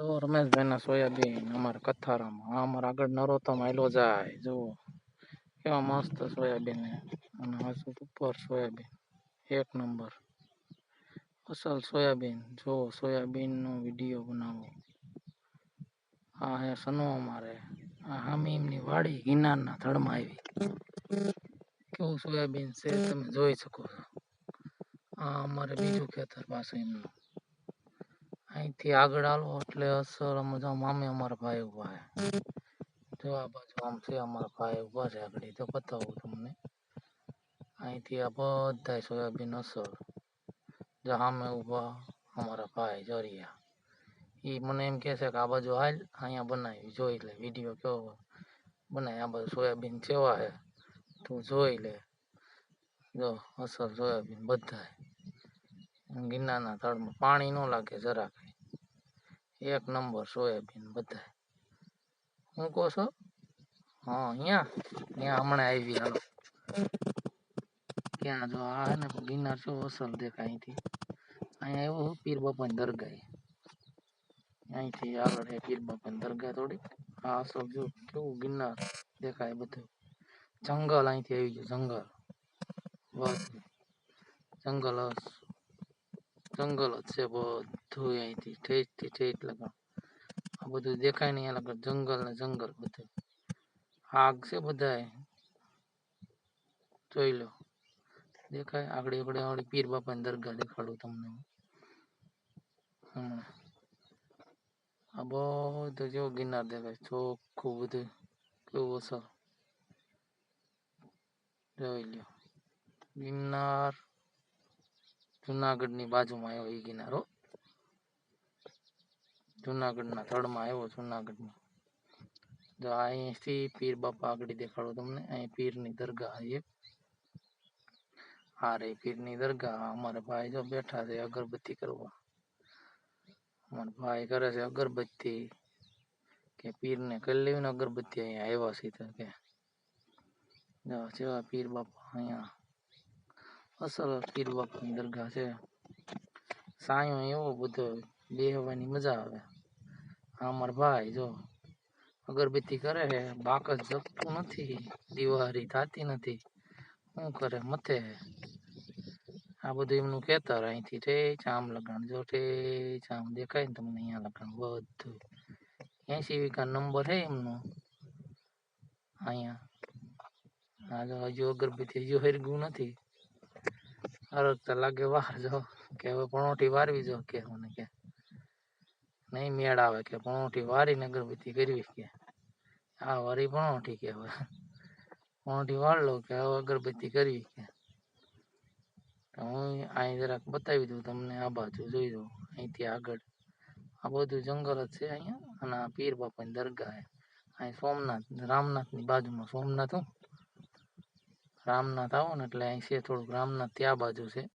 જો રમેશભાઈ ના સોયાબીન અમારા કથારામાં અમારા આગળ નરોત્તમ આયલો જાય જો કેવા મસ્ત સોયાબીન અને ઉપર સોયાબીન એક નંબર અસલ સોયાબીન જો સોયાબીન નો વિડીયો બનાવો આ હે સનો અમારે આ હામી એમની વાડી ગિરનારના થડમાં આવી કેવું સોયાબીન છે તમે જોઈ શકો છો આ અમારે બીજું ખેતર પાસે એમનું અહીંથી આગળ આલો એટલે અસલ મજા મામે અમારા ભાઈ ઉભા હે જો આ બાજુ આમ છે અમારા ભાઈ ઉભા છે આગળ તો બતાવું તમને અહીંથી આ બધા સોયાબીન અસલ જો સામે ઉભા અમારા ભાઈ જોરિયા ઈ મને એમ કહે છે કે આ બાજુ હાલ અહીંયા બનાવી જોઈ લે વિડીયો કેવો બનાય આ બાજુ સોયાબીન કેવા હે તું જોઈ લે જો અસલ સોયાબીન બધા ગિરનારના થડમાં પાણી ન લાગે જરાક એક નંબર સોયાબીન બધા હું કહો છો હા અહીંયા હમણાં આવી હાલો ક્યાં જો આ હે ને ગિરનાર શું અસલ દેખાય અહીંથી અહીંયા એવું પીર બાપાની દરગાહ અહીંથી આગળ હે પીર બાપાની દરગાહ થોડી આ અસલ જો કેવું ગિરનાર દેખાય બધું જંગલ અહીંથી આવી ગયું જંગલ જંગલ જ છે બધું અહીંથી ઠેઠ લગા આ બધું દેખાય નહીં લગા જંગલ ને જંગલ બધું આગ છે બધા જોઈ લો દેખાય આગળ પીર બાપાની દરગાહ દેખાડું તમને આ બધું જો ગિરનાર દેખાય ચોખ્ખું બધું કેવું અસર જોઈ લો ગિરનાર જુનાગઢની બાજુમાં આવ્યો એ ગિરનાર હો જુનાગઢના થડમાં આવ્યો જુનાગઢની જો અહીંથી પીર બાપા આગળ દેખાડો તમને અહીં પીરની દરગાહ એક હા રે પીરની દરગાહ અમારા ભાઈ જો બેઠા છે અગરબત્તી કરવા અમારા ભાઈ કરે છે અગરબત્તી કે પીરને કરી લેવી ને અગરબત્તી અહીંયા આવ્યા સીધા કે જેવા પીર બાપા અહીંયા અસલ પીર બાપાની દરગાહ છે સાયો એવો બધો બેહવાની મજા આવે અમારા ભાઈ જો અગરબત્તી કરે છે બાકસ જપતું નથી દિવાળી થતી નથી શું કરે મથે આ બધું એમનું ખેતર અહીંથી ઠેઠ આમ લગાણ જો ઠેઠ આમ દેખાય ને તમને અહીંયા લગાણ બધું 80 વીઘા નંબર હે એમનો અહીંયા આ જો હજુ અગરબત્તી હજુ હરગું નથી હરગતા લાગે વાર જો કે હવે પણોઠી વારવી જો કે મને કે નહીં મેળ આવે કે પણોઠી વારીને અગરબત્તી કરવી કે આ વારી પણોઠી કે હવે પણોઠી વાર લો કે હવે અગરબત્તી કરવી કે હું અહીં જરાક બતાવી દઉં તમને આ બાજુ જોઈ દઉં અહીંથી આગળ આ બધું જંગલ જ છે અહીંયા અને આ પીર બાપાની દરગાહ અહીં સોમનાથ રામનાથની બાજુમાં સોમનાથ રામનાથ આવો ને એટલે અહીં છે થોડુંક રામનાથ ત્યાં બાજુ છે